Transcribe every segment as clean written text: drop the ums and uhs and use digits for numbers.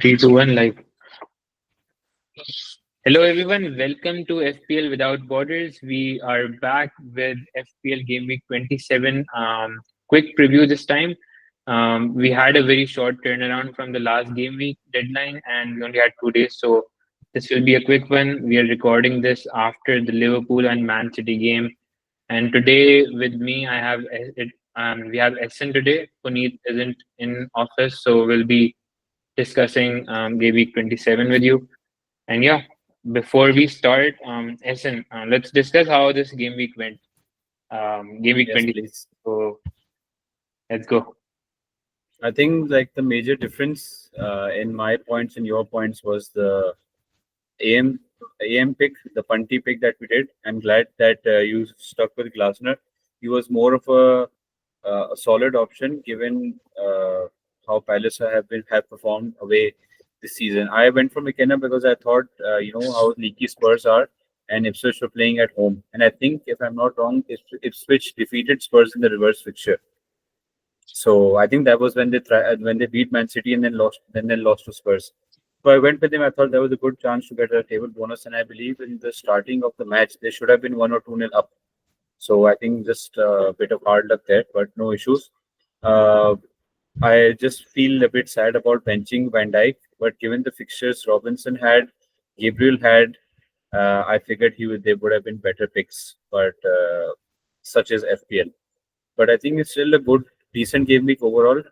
Three, two, one, live. Hello, everyone. Welcome to FPL Without Borders. We are back with FPL Gameweek 27. Quick preview this time. We had a very short turnaround from the last game week deadline, and we only had 2 days. So this will be a quick one. We are recording this after the Liverpool and Man City game. And today with me, we have Essen today. Puneet isn't in office, so we'll be discussing Game Week 27 with you. And yeah, before we start, Essen, let's discuss how this game week went. Game week Yes, 20. please. So let's go. I think like the major difference in my points and your points was the AM AM pick, the punty pick that we did. I'm glad that you stuck with Glasner. He was more of a solid option given how Palace have performed away this season. I went for McKenna because I thought how leaky Spurs are, and Ipswich were playing at home. And I think if I'm not wrong, Ipswich defeated Spurs in the reverse fixture. So I think that was when they beat Man City and then lost to Spurs. So I went with him. I thought there was a good chance to get a table bonus, and I believe in the starting of the match they should have been 1 or 2 nil up. So I think just a bit of hard luck there, but no issues. Uh, I just feel a bit sad about benching Van Dijk, but given the fixtures Robinson had, Gabriel had, I figured they would have been better picks, but such as FPL. But I think it's still a decent game week overall.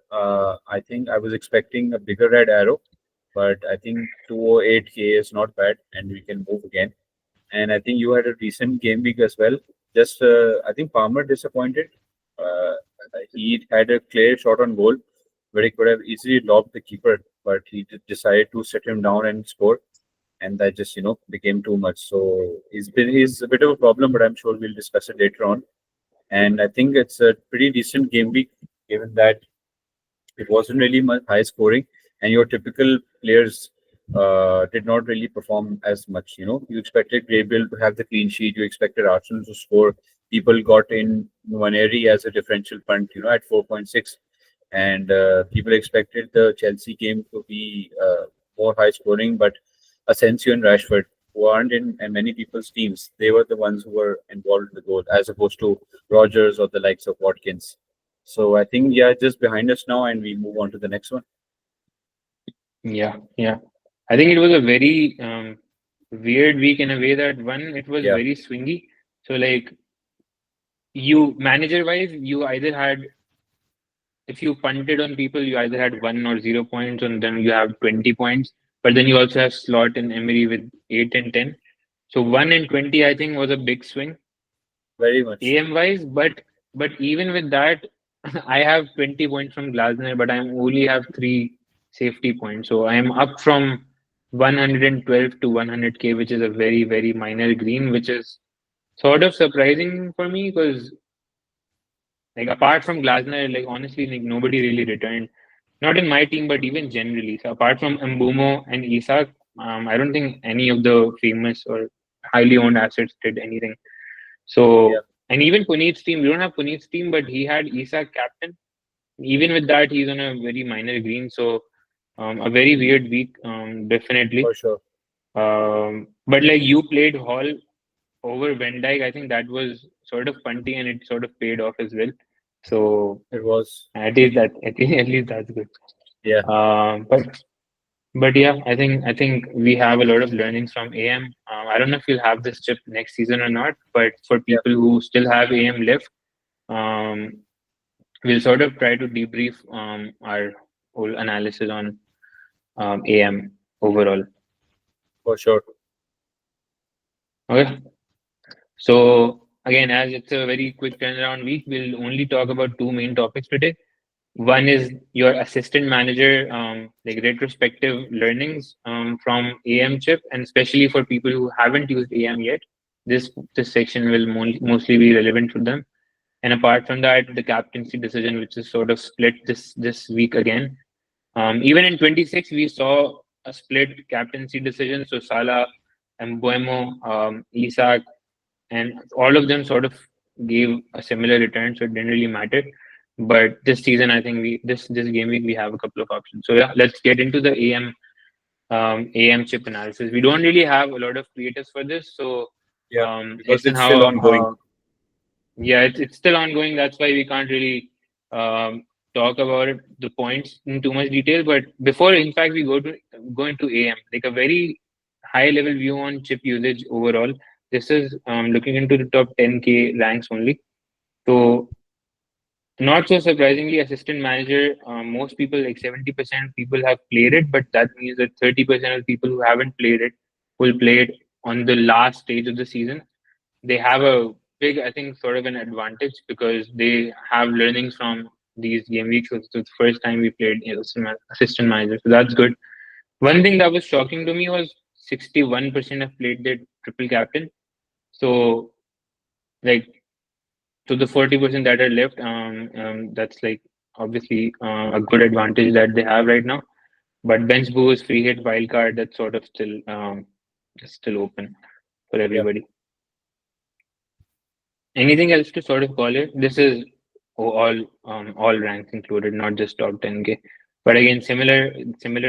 I think I was expecting a bigger red arrow, but I think 208K is not bad, and we can move again. And I think you had a decent game week as well. Just I think Palmer disappointed. Uh, he had a clear shot on goal, where he could have easily lobbed the keeper, but he decided to set him down and score, and that just became too much. So he's a bit of a problem, but I'm sure we'll discuss it later on. And I think it's a pretty decent game week, given that it wasn't really much high scoring, and your typical players did not really perform as much. You expected Gabriel to have the clean sheet, you expected Arsenal to score. People got in Nwaneri as a differential punt, at 4.6, and people expected the Chelsea game to be more high scoring, but Asensio and Rashford, who aren't in many people's teams, they were the ones who were involved in the goal, as opposed to Rogers or the likes of Watkins. So I think just behind us now, and we move on to the next one. Yeah, yeah. I think it was a very weird week in a way that one, it was Yeah, very swingy. So like you manager wise, you either had if you punted on people, you either had 1 or 0 points, and then you have 20 points. But then you also have Slot and Emery with 8 and 10. So 1 and 20, I think, was a big swing very much. AM wise, but even with that, I have 20 points from Glasner, but I only have three safety points. So I am up from 112 to 100K, which is a very, very minor green, which is sort of surprising for me because, like, apart from Glasner, like, honestly, like, nobody really returned. Not in my team, but even generally. So apart from Mbumo and Isak, I don't think any of the famous or highly owned assets did anything. Yeah, So, and even Puneet's team, we don't have Puneet's team, but he had Isak captain. Even with that, he's on a very minor green. So, a very weird week, definitely. for sure. But like you played Hall over Van Dijk, I think that was sort of punty and it sort of paid off as well. So It was. at least that's good. Yeah, Um, but but yeah, I think we have a lot of learnings from AM. I don't know if we'll have this chip next season or not, but for yeah, people who still have AM left, um, we'll sort of try to debrief our whole analysis on AM overall. for sure. Okay, so again, as it's a very quick turnaround week, we'll only talk about two main topics today. One is your assistant manager, like retrospective learnings from AM chip, and especially for people who haven't used AM yet, this section will mostly be relevant for them. And apart from that, the captaincy decision, which is sort of split this week again. Even in 26, we saw a split captaincy decision. So Salah, Mbuemo, Isak, and all of them sort of gave a similar return, so it didn't really matter. But this season, I think this game week we have a couple of options. So yeah, let's get into the AM AM chip analysis. We don't really have a lot of creators for this, so Yeah, because it's it's still somehow ongoing. yeah, it's still ongoing. That's why we can't really talk about the points in too much detail. But before, in fact, we go into AM, like a very high level view on chip usage overall. This is looking into the top 10K ranks only. So not so surprisingly, assistant manager, most people, like 70% of people have played it, but that means that 30% of people who haven't played it will play it on the last stage of the season. They have a big, I think, sort of an advantage because they have learnings from these game weeks. So it's the first time we played assistant manager. So that's good. One thing that was shocking to me was 61% have played the triple captain. So, like, to the 40% that are left, that's like obviously a good advantage that they have right now. But bench boost, free hit, wildcard, that's sort of still just still open for Yeah, everybody. Anything else to sort of call it? This is all ranks included, not just top 10K. But again, similar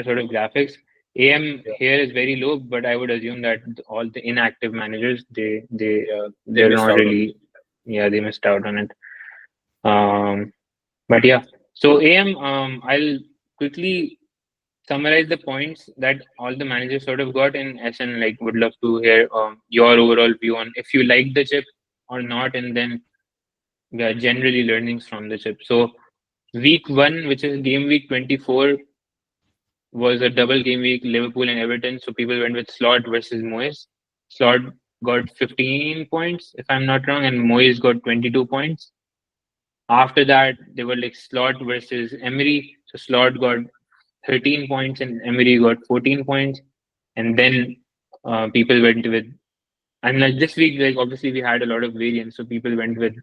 sort of graphics. AM yeah. here is very low, but I would assume that all the inactive managers They they're missed not out on it. really, yeah, they missed out on it. But yeah, so AM, I'll quickly summarize the points that all the managers sort of got in SN. Like, would love to hear your overall view on if you like the chip or not, and then yeah, generally learnings from the chip. So week one, which is game week 24, was a double game week, Liverpool and Everton. So people went with Slot versus Moyes. Slot got 15 points, if I'm not wrong, and Moyes got 22 points. After that, they were like Slot versus Emery. So Slot got 13 points and Emery got 14 points. And then people went with, and like this week, like obviously we had a lot of variance. So people went with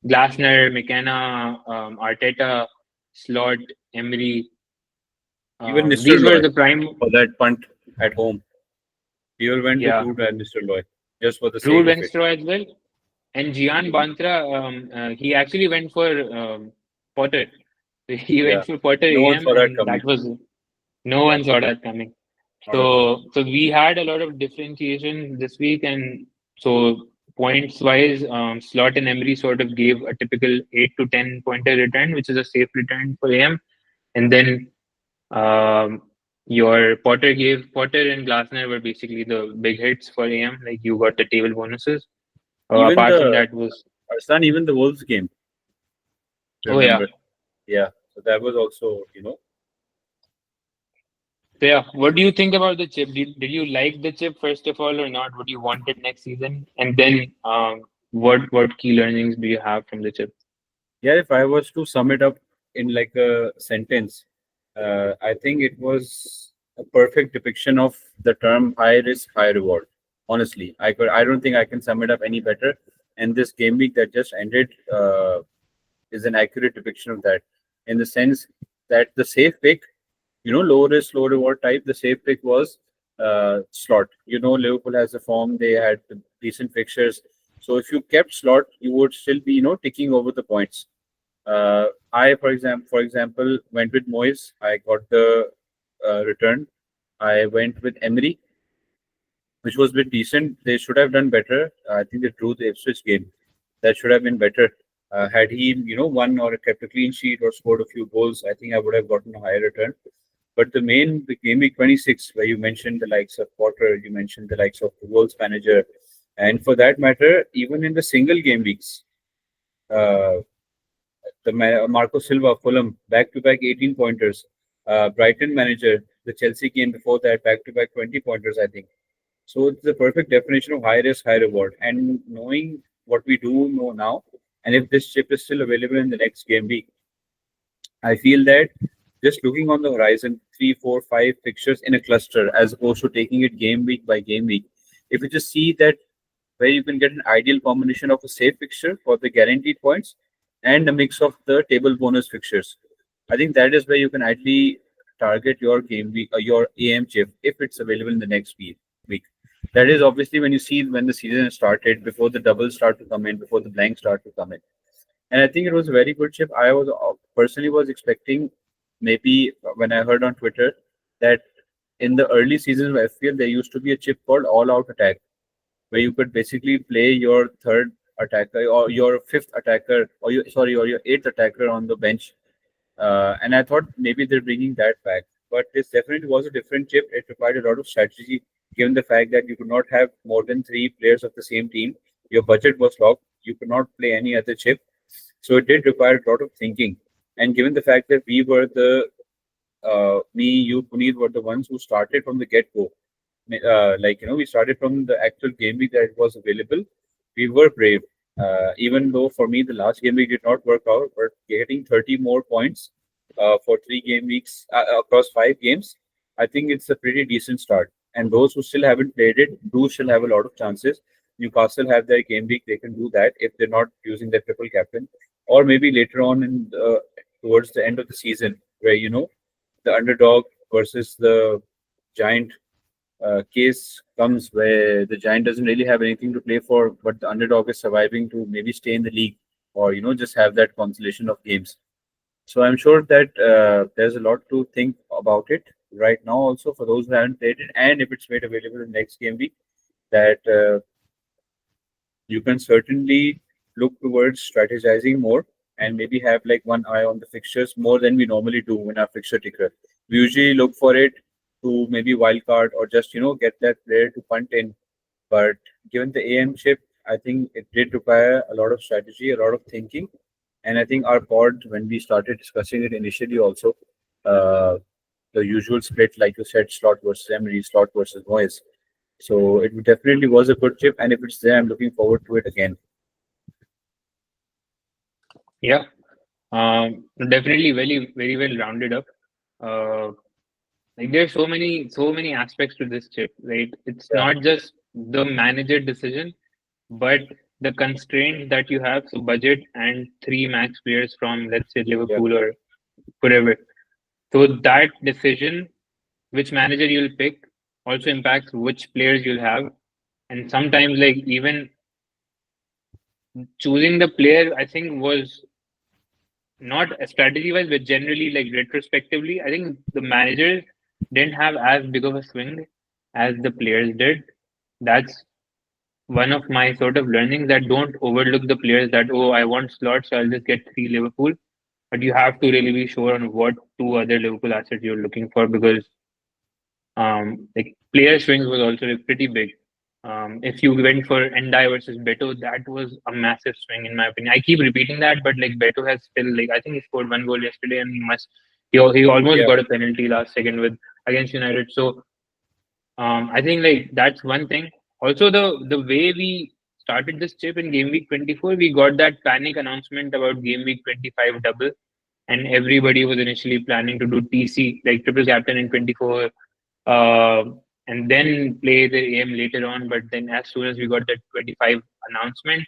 Glasner, McKenna, Arteta, Slot, Emery. Even Mr. These were Loy the prime, for that punt at home. People went with yeah, Root and Mr. Loy just for the Drew sake of it. Wenstro as well. And Gian Bantra, he actually went for Potter. So he Yeah, went for Potter no one AM, saw that and coming. that was no one saw that coming. Not at all. So we had a lot of differentiation this week, and so points wise, Slot and Emery sort of gave a typical 8 to 10 pointer return, which is a safe return for AM. And then um, your Potter and Glasner were basically the big hits for AM. Like you got the table bonuses. Even Apart from the that was Arslan, even the Wolves game, oh yeah. remember? Yeah, so that was also, So yeah, what do you think about the chip? Did you like the chip first of all or not? Would you want it next season? And then what key learnings do you have from the chip? yeah. If I was to sum it up in like a sentence, I think it was a perfect depiction of the term high risk, high reward. Honestly, I don't think I can sum it up any better. And this game week that just ended is an accurate depiction of that, in the sense that the safe pick, low risk, low reward type, the safe pick was Slot. Liverpool has a form; they had decent fixtures. So if you kept Slot, you would still be, ticking over the points. I, for example, went with Moyes. I got the return. I went with Emery, which was a bit decent. They should have done better. I think they drew the Ipswich game. That should have been better. Had he, won or kept a clean sheet or scored a few goals, I think I would have gotten a higher return. But the game week 26, where you mentioned the likes of Potter, you mentioned the likes of the Wolves manager, and for that matter, even in the single game weeks, uh, Marco Silva, Fulham, back-to-back 18 pointers. Brighton manager, the Chelsea game before that, back-to-back 20 pointers, I think. So it's the perfect definition of high risk, high reward. And knowing what we do know now, and if this chip is still available in the next game week, I feel that just looking on the horizon, 3, 4, 5 fixtures in a cluster, as opposed to taking it game week by game week, if you just see that where you can get an ideal combination of a safe fixture for the guaranteed points and a mix of the table bonus fixtures, I think that is where you can actually target your game week or your AM chip if it's available in the next week. That is obviously when you see when the season started, before the doubles start to come in, before the blanks start to come in. And I think it was a very good chip. I was personally was expecting, maybe when I heard on Twitter that in the early seasons of FPL, there used to be a chip called All Out Attack, where you could basically play your third attacker or your fifth attacker or your eighth attacker on the bench. And I thought maybe they're bringing that back, but this definitely was a different chip. It required a lot of strategy, given the fact that you could not have more than three players of the same team. Your budget was locked. You could not play any other chip, so it did require a lot of thinking. And given the fact that we were me, you, Puneet were the ones who started from the get go, we started from the actual game week that it was available. We were brave, even though for me the last game week did not work out, but getting 30 more points for 3 game weeks across 5 games, I think it's a pretty decent start. And those who still haven't played it do still have a lot of chances. Newcastle have their game week; they can do that if they're not using their triple captain, or maybe later on towards the end of the season, where the underdog versus the giant case comes where the giant doesn't really have anything to play for, but the underdog is surviving to maybe stay in the league or just have that consolation of games. So I'm sure that there's a lot to think about it right now. Also, for those who haven't played it, and if it's made available in next game week, that you can certainly look towards strategizing more and maybe have like one eye on the fixtures more than we normally do in our fixture ticker. We usually look for it to maybe wildcard or just get that player to punt in. But given the AM chip, I think it did require a lot of strategy, a lot of thinking, and I think our pod when we started discussing it initially also, uh, the usual split like you said, slot versus Emery, slot versus Moyes. So it definitely was a good chip, and if it's there, I'm looking forward to it again. Yeah, definitely very well rounded up. Uh, like there's so many aspects to this chip, right? It's Yeah, not just the manager decision, but the constraints that you have. So budget and three max players from let's say yeah, Liverpool or whatever. So that decision, which manager you'll pick, also impacts which players you'll have. And sometimes like even choosing the player, I think was not strategy wise, but generally like retrospectively, I think the managers didn't have as big of a swing as the players did. That's one of my sort of learnings, that don't overlook the players that, oh, I want slots, so I'll just get three Liverpool. But you have to really be sure on what two other Liverpool assets you're looking for, because like player swings was also like, pretty big. If you went for Endai versus Beto, that was a massive swing in my opinion. I keep repeating that, but like Beto has still, like, I think he scored one goal yesterday, and he almost yeah, got a penalty last second with against United. So I think like that's one thing. Also, the way we started this chip in game week 24, we got that panic announcement about game week 25 double, and everybody was initially planning to do TC like triple captain in 24, uh, and then play the AM later on. But then as soon as we got that 25 announcement,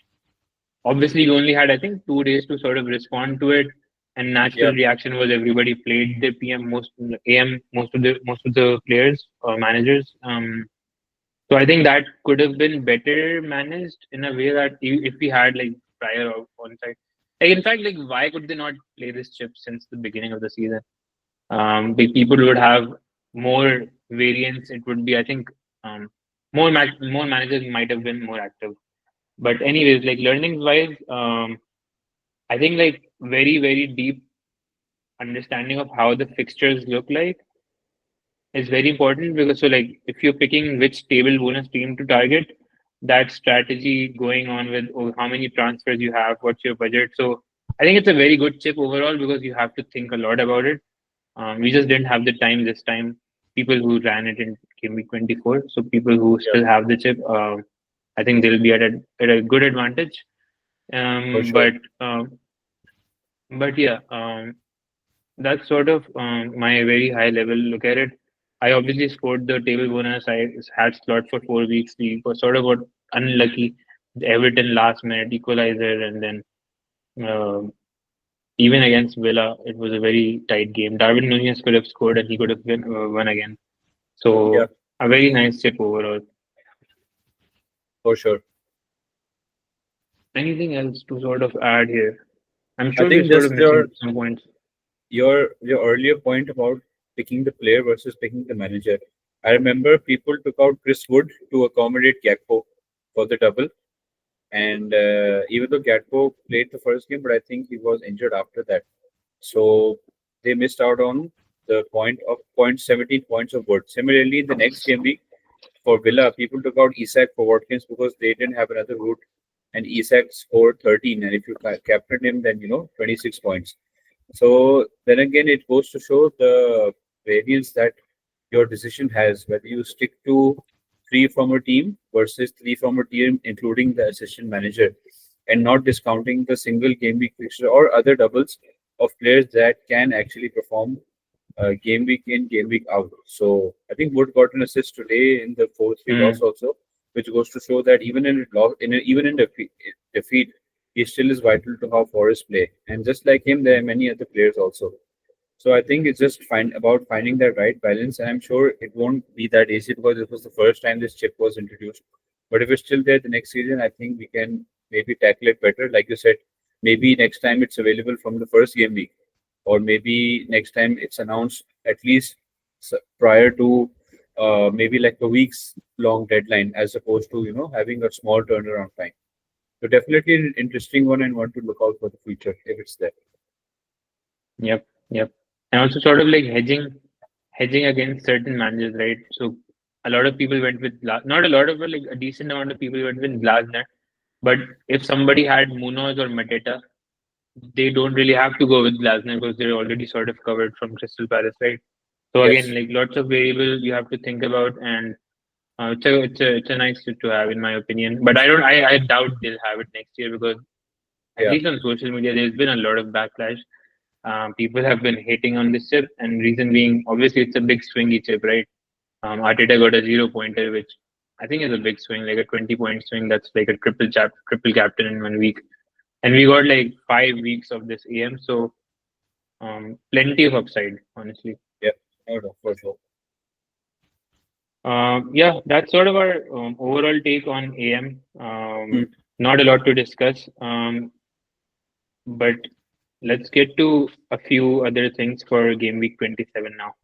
obviously we only had I think 2 days to sort of respond to it. And natural yeah, reaction was everybody played their PM, most AM, most of the players or managers. So I think that could have been better managed in a way that if we had like prior onside. Like in fact, like why could they not play this chip since the beginning of the season? People would have more variance. It would be, I think, more managers might have been more active. But anyways, like learnings wise, I think like very deep understanding of how the fixtures look like is very important, because so like if you're picking which table bonus team to target, that strategy going on with, oh, how many transfers you have, what's your budget. So I think it's a very good chip overall, because you have to think a lot about it. We just didn't have the time this time. People who ran it in Game Week 24, so people who yeah, still have the chip, I think they'll be at a good advantage. for Um, sure. but um, but yeah, that's sort of my very high level look at it. I obviously scored the table bonus. I had slot for 4 weeks. We were sort of got unlucky. The Everton last minute equalizer, and then um even against Villa, it was a very tight game. Darwin Nunez could have scored, and he could have won again. Yeah, So a very nice chip overall. for sure. Anything else to sort of add here? I'm I sure we're think sort of just missing some points. your earlier point about picking the player versus picking the manager. I remember people took out Chris Wood to accommodate Gakpo for the double. And even though Gatpo played the first game, but I think he was injured after that. So they missed out on the point 17 points of Wood. Similarly, the next game week for Villa, people took out Isak for Watkins because they didn't have another route, and Isak scored 13. And if you captained him, then 26 points. So then again, it goes to show the variance that your decision has, whether you stick to three from a team versus three from a team, including the assistant manager, and not discounting the single game week fixture or other doubles of players that can actually perform game week in, game week out. So I think Wood got an assist today in the 4-3 loss Mm. also, which goes to show that even in loss, even in defeat, he still is vital to how Forest play. And just like him, there are many other players also. So I think it's just about finding that right balance, and I'm sure it won't be that easy because this was the first time this chip was introduced. But if it's still there the next season, I think we can maybe tackle it better. Like you said, maybe next time it's available from the first game week, or maybe next time it's announced at least prior to maybe like a week's long deadline, as opposed to having a small turnaround time. So definitely an interesting one and one to look out for the future if it's there. Yep, yep. And also sort of like hedging against certain managers, right? So a lot of people went with not a lot of, but like a decent amount of people went with Glasner. But if somebody had Munoz or Mateta, they don't really have to go with Glasner because they're already sort of covered from Crystal Palace, right? So again, Yes. like lots of variables you have to think about, and it's a nice tip to have, in my opinion. But I doubt they'll have it next year because at Yeah. least on social media, there's been a lot of backlash. People have been hating on this chip, and reason being, obviously, it's a big swingy chip, right? Arteta got a 0 pointer, which I think is a big swing, like a 20-point swing. That's like a triple captain in 1 week, and we got like 5 weeks of this AM, so plenty of upside, honestly. Yeah. No, no, for sure. Yeah, that's sort of our overall take on AM. Hmm. Not a lot to discuss, but let's get to a few other things for game week 27 now.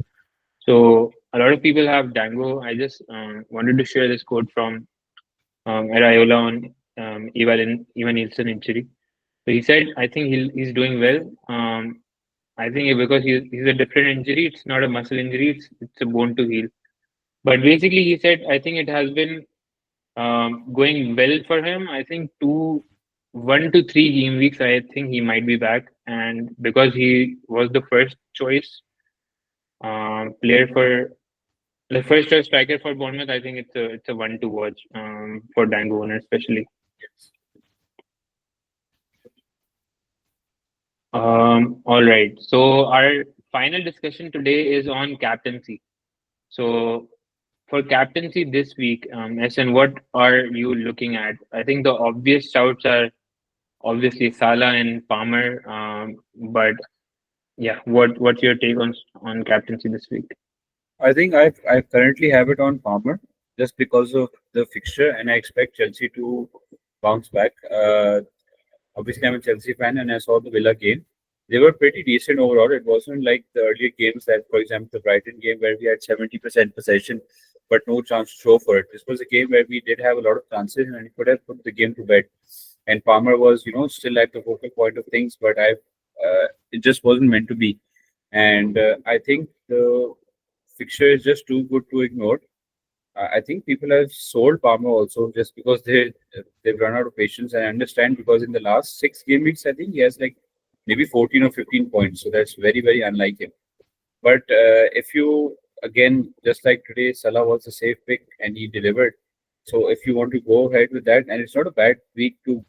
So a lot of people have Dango. I just wanted to share this quote from Arayola on Ivan Nielsen injury. So he said, I think he's doing well. I think because he's a different injury. It's not a muscle injury. It's a bone to heal. But basically, he said, I think it has been going well for him. I think 1 to 3 game weeks, I think he might be back. And because he was the first choice player for the first choice striker for Bournemouth, I think it's a one to watch for Dango owner especially. All right. So our final discussion today is on captaincy. So for captaincy this week, SN, what are you looking at? I think the obvious shouts are obviously Salah and Palmer. But yeah, what's your take on captaincy this week? I think I currently have it on Palmer just because of the fixture, and I expect Chelsea to bounce back. Obviously, I'm a Chelsea fan, and I saw the Villa game. They were pretty decent overall. It wasn't like the earlier games that, for example, the Brighton game where we had 70% possession but no chance to show for it. This was a game where we did have a lot of chances and we could have put the game to bed. And Palmer was, still at the focal point of things, but it just wasn't meant to be. And I think the fixture is just too good to ignore. I think people have sold Palmer also just because they've run out of patience. And I understand because in the last 6 game weeks, I think he has like maybe 14 or 15 points. So that's very, very unlike him. But if you again, just like today, Salah was a safe pick and he delivered. So if you want to go ahead with that, and it's not a bad week to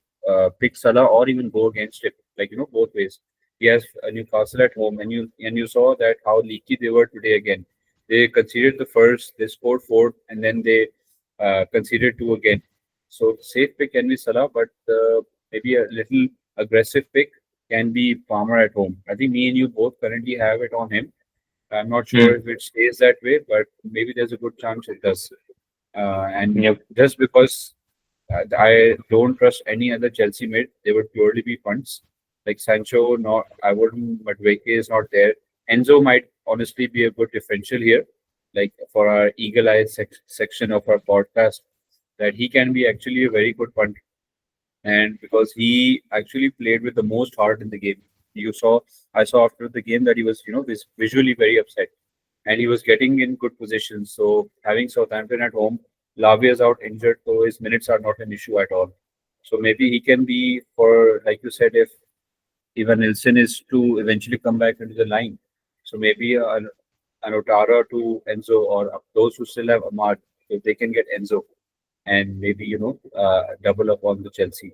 pick Salah or even go against it, like both ways. He has a Newcastle at home, and you saw that how leaky they were today again. They conceded the first, they scored fourth, and then they conceded two again. So safe pick can be Salah, but maybe a little aggressive pick can be Palmer at home. I think me and you both currently have it on him. I'm not sure Hmm. if it stays that way, but maybe there's a good chance it does. And Yep. just because I don't trust any other Chelsea mid, they would purely be funds. Like Sancho, not I wouldn't. Madueke is not there. Enzo might honestly be a good differential here. like for our eagle eye section of our podcast, that he can be actually a very good punter, and because he actually played with the most heart in the game. You saw, I saw after the game that he was, visually very upset, and he was getting in good positions. So having Southampton at home, Lavia is out injured, so his minutes are not an issue at all. So maybe he can be, for like you said, if Ivan Nilsson is to eventually come back into the line. So maybe an Otara to Enzo, or those who still have Ahmad, if they can get Enzo and maybe double up on the Chelsea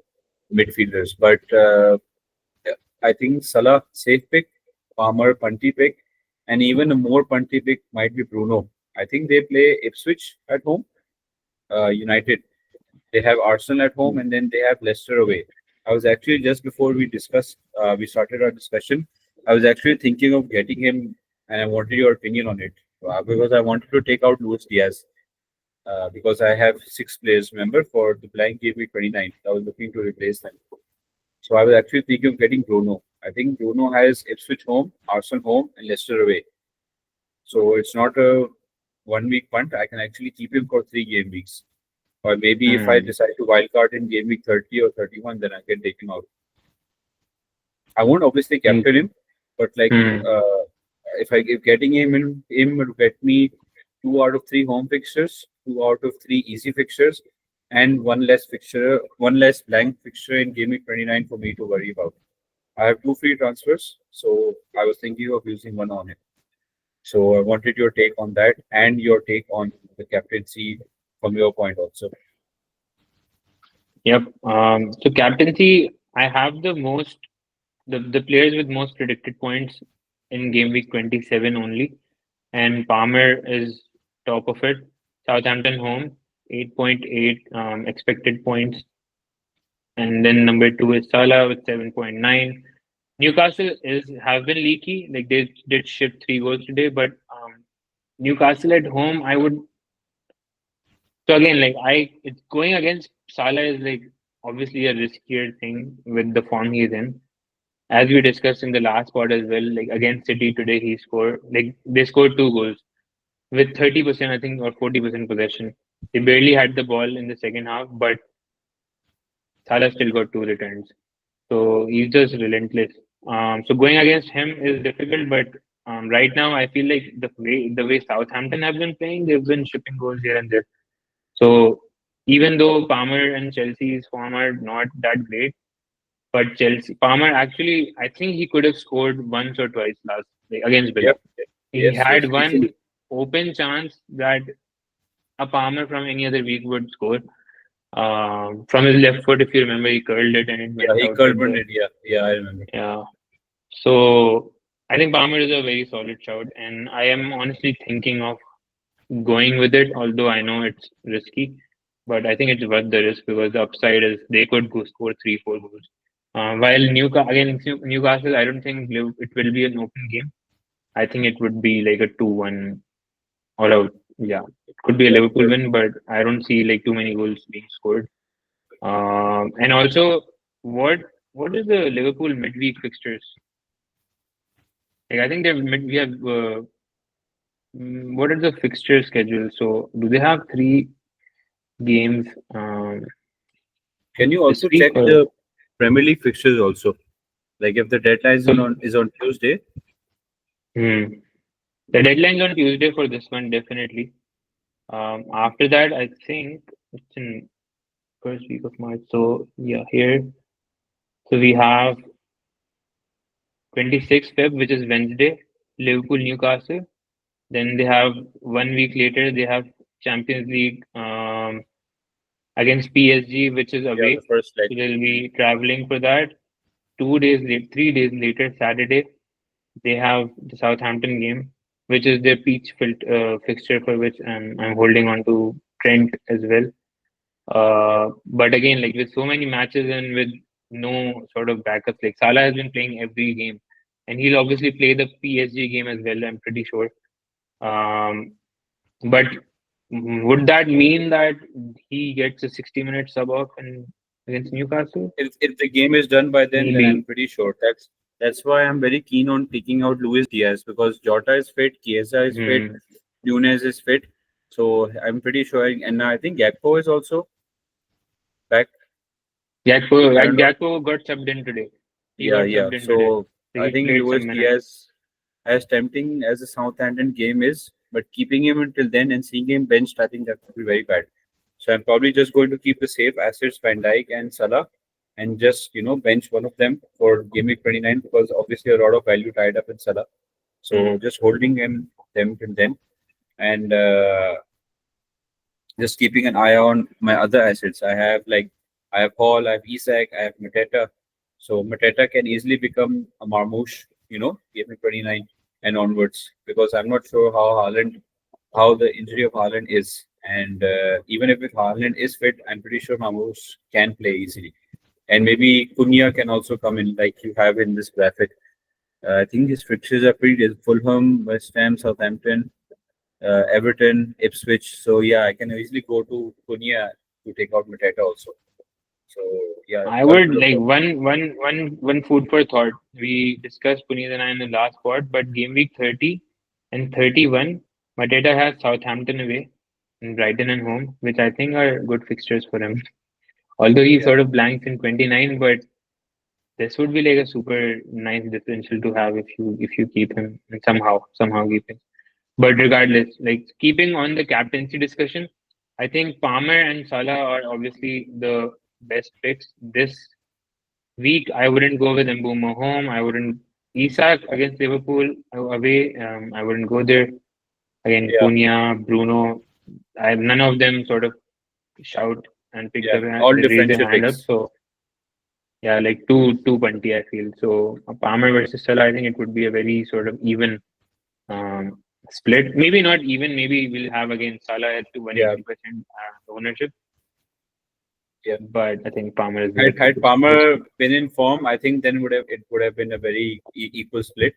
midfielders. But I think Salah safe pick, Palmer punty pick, and even a more punty pick might be Bruno. I think they play Ipswich at home, United. They have Arsenal at home, and then they have Leicester away. I was actually, just before we started our discussion, I was actually thinking of getting him, and I wanted your opinion on it, because I wanted to take out Luis Diaz, because I have 6 players, remember, for the blank game week 29. I was looking to replace them. So I was actually thinking of getting Bruno. I think Bruno has Ipswich home, Arsenal home, and Leicester away. So it's not a 1 week punt. I can actually keep him for 3 game weeks. Or maybe if I Hmm. decide to wildcard in game week 30 or 31, then I can take him out. I won't obviously Mm. captain him, but like Hmm. if getting him will get me 2 out of 3 home fixtures, 2 out of 3 easy fixtures, and one less blank fixture in game week 29 for me to worry about. I have 2 free transfers, so I was thinking of using one on it. So I wanted your take on that and your take on the captaincy from your point also. Yep. So captaincy, I have the players with most predicted points in game week 27 only, and Palmer is top of it. Southampton home, 8.8 expected points, and then number two is Salah with 7.9. Newcastle is have been leaky, like they did ship 3 goals today, but Newcastle at home, I would. So again, like it's going against Salah is like obviously a riskier thing with the form he's in. As we discussed in the last part as well, like against City today, he scored like they scored 2 goals with 30%, I think, or 40% possession. They barely had the ball in the second half, but Salah still got 2 returns. So he's just relentless. So going against him is difficult, but right now I feel like the way Southampton have been playing, they've been shipping goals here and there. So even though Palmer and Chelsea's form are not that great, but Chelsea Palmer actually, I think he could have scored once or twice last like, against Villa. Yep. He Yes. Yes. had one Easily. open chance that a Palmer from any other week would score. From his left foot, if you remember, he curled it and it Yeah. went He outside curved the. it. Yeah. Yeah. I remember. Yeah. So I think Palmer is a very solid shout, and I am honestly thinking of going with it, although I know it's risky. But I think it's worth the risk because the upside is they could go score 3, 4 goals. While Newcastle, I don't think it will be an open game. I think it would be like a 2-1 all out. Yeah, it could be a Yep. Liverpool win, but I don't see like too many goals being scored. And also, what what is the Liverpool midweek fixtures? Like I think we have what is the fixture schedule? So do they have 3 games Can you this also week check or the Premier League fixtures also? Like if the deadline so? is on Tuesday. Hmm. The deadline's on Tuesday for this one, definitely. After that, I think it's in first week of March. So yeah, here. So we have 26th Feb, which is Wednesday, Liverpool Newcastle. Then they have 1 week later, they have Champions League against PSG, which is Yeah, the away. first leg. So they'll be traveling for that. 2 days late, 3 days later, Saturday, they have the Southampton game, which is their fixture for which I'm holding on to Trent as well. Yeah. But again, like with so many matches and with no sort of backups, like Salah has been playing every game, and he'll obviously play the PSG game as well. I'm pretty sure. Um, but would that mean that he gets a 60-minute sub off against Newcastle? If the game is done by then I'm Maybe. pretty sure. That's why I'm very keen on taking out Luis Diaz, because Jota is fit, Chiesa is fit, Hmm. Nunes is fit, so I'm pretty sure. And I think Gakpo is also back. I don't know. Gakpo got subbed in today. He Yeah, got yeah. subbed in today. So So I he think played Luis some minutes. Diaz, as tempting as the Southampton game is, but keeping him until then and seeing him benched, I think that would be very bad. So I'm probably just going to keep the safe assets, Van Dijk and Salah, and just bench one of them for game week 29 because obviously a lot of value tied up in Salah. So Mm. just holding them till then, and just keeping an eye on my other assets. I have Hall, I have Isak, I have Mateta. So Mateta can easily become a Marmoush, game week 29 and onwards, because I'm not sure how the injury of Haaland is. And even if Haaland is fit, I'm pretty sure Marmoush can play easily. And maybe Cunha can also come in, like you have in this graphic. I think his fixtures are pretty good. Fulham, West Ham, Southampton, Everton, Ipswich. So yeah, I can easily go to Cunha to take out Mateta also. So yeah, I one to would look like out. one food for thought. We discussed Puneet and I in the last pod, but game week 30 and 31, Mateta has Southampton away and Brighton and home, which I think are good fixtures for him. Although he Yeah, sort of blanks in 29, but this would be like a super nice differential to have if you keep him and somehow keep him. But regardless, like keeping on the captaincy discussion, I think Palmer and Salah are obviously the best picks this week. I wouldn't go with Mbeumo home. I wouldn't Isak against Liverpool away. I wouldn't go there again. yeah, Cunha, Bruno, none of them sort of shout and pick yeah. All they raise their differential hand up. picks. So yeah, like two punty, I feel. So Palmer versus Salah, I think it would be a very sort of even split. Maybe not even. Maybe we'll have again Salah at to Yeah, 180% ownership, yeah. but I think Palmer is the Had difference this Palmer week. been in form, I think then would have been a very equal split.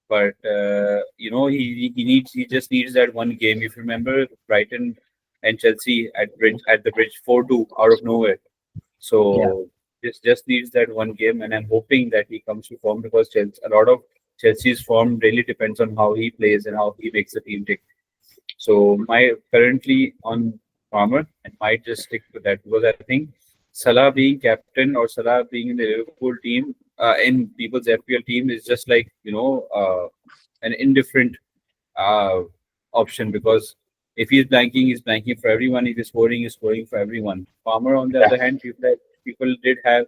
But he just needs that one game. If you remember, Brighton and Chelsea at the bridge 4-2 out of nowhere. Yeah, So just needs that one game, and I'm hoping that he comes to form because a lot of Chelsea's form really depends on how he plays and how he makes the team tick. So my currently on Palmer and might just stick to that because I think Salah being captain or Salah being in the Liverpool team in people's FPL team is just like an indifferent uh, option because if he's blanking for everyone. If he's scoring for everyone. Palmer, on the yeah, other hand, people did have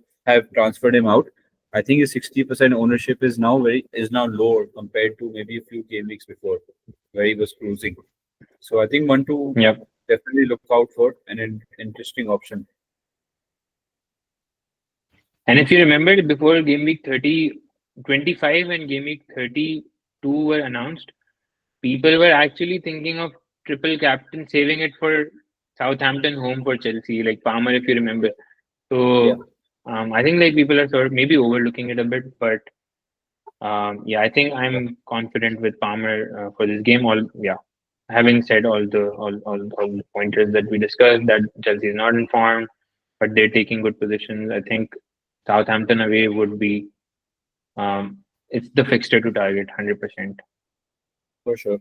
transferred him out. I think his 60% ownership is now lower compared to maybe a few game weeks before, where he was cruising. So I think one to yep. definitely look out for an interesting option. And if you remember before game week 30, 25 and game week 32 were announced, people were actually thinking of triple captain, saving it for Southampton home for Chelsea, like Palmer, if you remember. Yeah, So I think like people are sort of maybe overlooking it a bit, but yeah, I think yeah, I'm confident with Palmer for this game. Having said all the pointers that we discussed, that Chelsea is not informed, but they're taking good positions. I think Southampton away would be it's the fixture to target 100%. for sure.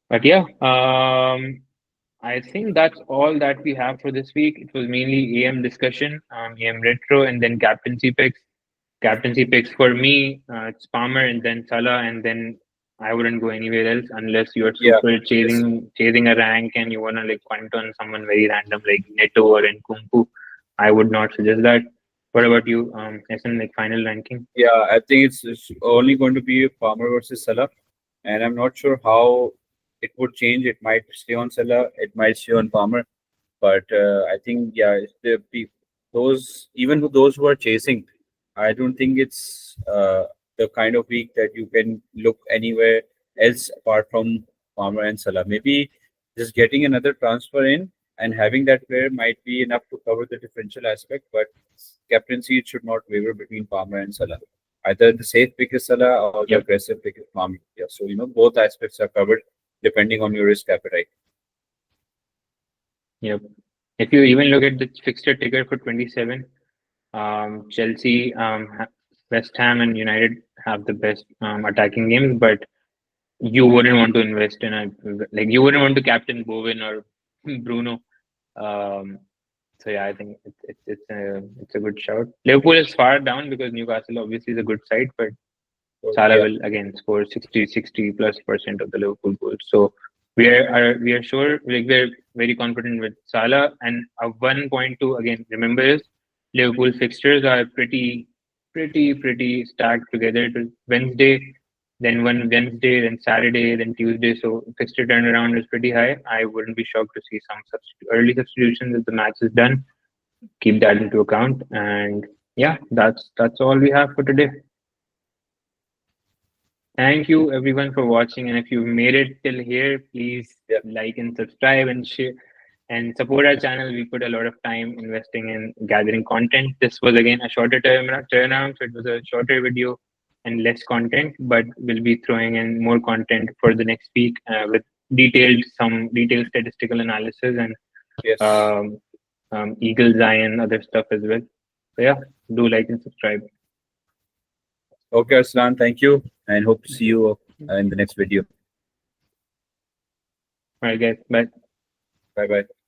But yeah, I think that's all that we have for this week. It was mainly AM discussion, AM retro, and then captaincy picks. Captaincy picks for me, it's Palmer and then Salah, and then I wouldn't go anywhere else unless you're Yeah, super this chasing a rank and you wanna like punt on someone very random like Neto or Nkunku. I would not suggest that. What about you? As in like final ranking? yeah. I think it's only going to be Palmer versus Salah, and I'm not sure how it would change. It might stay on Salah, it might stay on Palmer. But I think yeah, those even those who are chasing, I don't think it's the kind of week that you can look anywhere else apart from Palmer and Salah. Maybe just getting another transfer in and having that player might be enough to cover the differential aspect. But captaincy it should not waver between Palmer and Salah. Either the safe pick is Salah or the Yep, aggressive pick is Palmer. Yeah, so both aspects are covered depending on your risk appetite. yep. If you even look at the fixture ticker for 27, Chelsea, West Ham, and United have the best attacking games, but you wouldn't want to invest in you wouldn't want to captain Bowen or Bruno. So yeah, I think it's a good shout. Liverpool is far down because Newcastle obviously is a good side, but Salah Yeah. will again score 60+ % of the Liverpool goals. So we are sure, like we're very confident with Salah. And a 1.2 again. Remember is Liverpool fixtures are pretty stacked together. To Wednesday, then one Wednesday, then Saturday, then Tuesday. So fixture turnaround is pretty high. I wouldn't be shocked to see some early substitutions if the match is done. Keep that into account. And yeah, that's all we have for today. Thank you everyone for watching, and if you made it till here, please Yeah. like and subscribe and share and support our channel. We put a lot of time investing in gathering content. This was again a shorter turnaround, so it was a shorter video and less content, but we'll be throwing in more content for the next week with some detailed statistical analysis and Yes. Eagle's Eye and other stuff as well. So yeah, do like and subscribe. Okay, Arslan, thank you, and hope to see you in the next video. All right, guys, bye. Bye bye.